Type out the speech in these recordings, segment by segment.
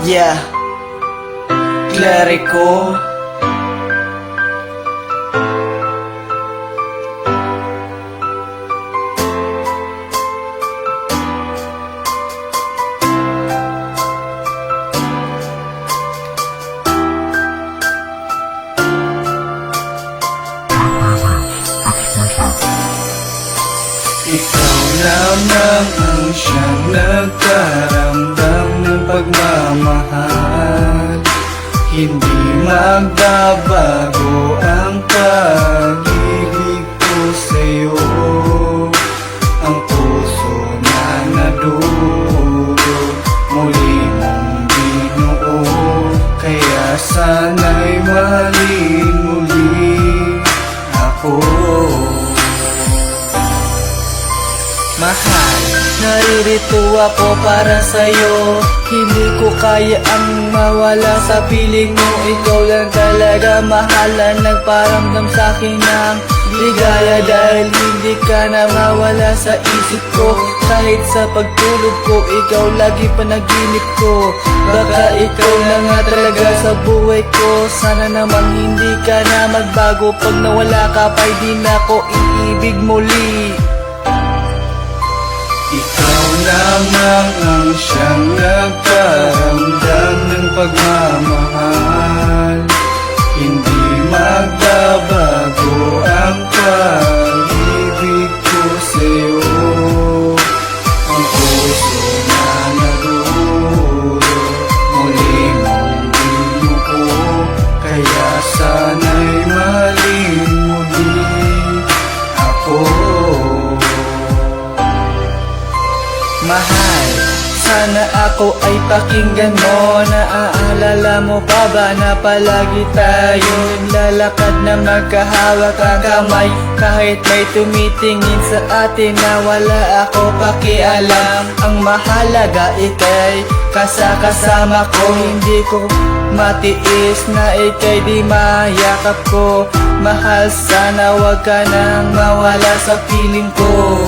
Yeah, Clerico. Ikaw lamang ang siyang nagkaramdam ng pagmamahal. Hindi magbabago ang pag-ibig ko sa'yo. Ang puso na nadurog, muli mong binuo. Kaya sana'y mahalin muli ako. Mahal, naririto ako para sa'yo. Hindi ko kaya ang mawala sa piling mo. Ikaw lang talaga mahal na nagparamdam sa'kin ng ligaya. Dahil hindi ka na mawala sa isip ko. Kahit sa pagtulog ko, ikaw lagi panaginip ko. Baka ikaw na nga talaga sa buhay ko. Sana namang hindi ka na magbago. Pag nawala ka pa'y di na ko iibig muli. Ikaw lamang ang siyang nagparamdam ng pagmamahal. Hindi magbabago ang pag-ibig ko sa'yo. Ang puso na nadurog, muli mong binuo. Kaya sana'y mahalin muli ako. Mahal, sana ako ay pakinggan mo. Naaalala mo pa ba na palagi tayo lalakad na magkahawak ang kamay? Kahit may tumitingin sa atin na wala ako pakialam. Ang mahalaga ikay kasama ko. Hindi ko matiis na ikay di mayakap ko. Mahal, sana wag ka nang mawala sa piling ko.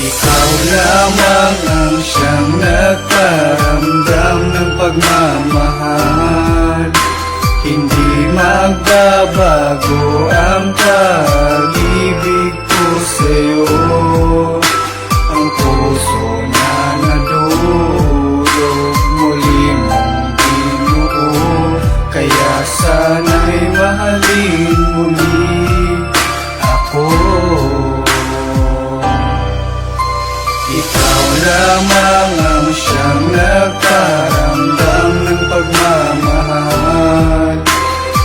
Ikaw lamang ang siyang nagparamdam ng pagmamahal. Hindi magbabago ang pag-ibig ko sa'yo. Ang puso na nadurog, muli mong binuo. Kaya sana'y mahalin muli ako. Ikaw lamang ang siyang nagparamdam ng pagmamahal.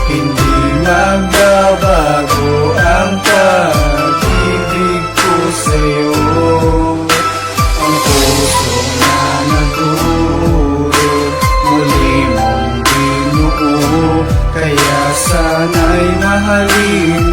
Hindi magbabago ang pag-ibig ko sa'yo. Ang puso na nadurog, muli mong binuo. Kaya sana'y mahalin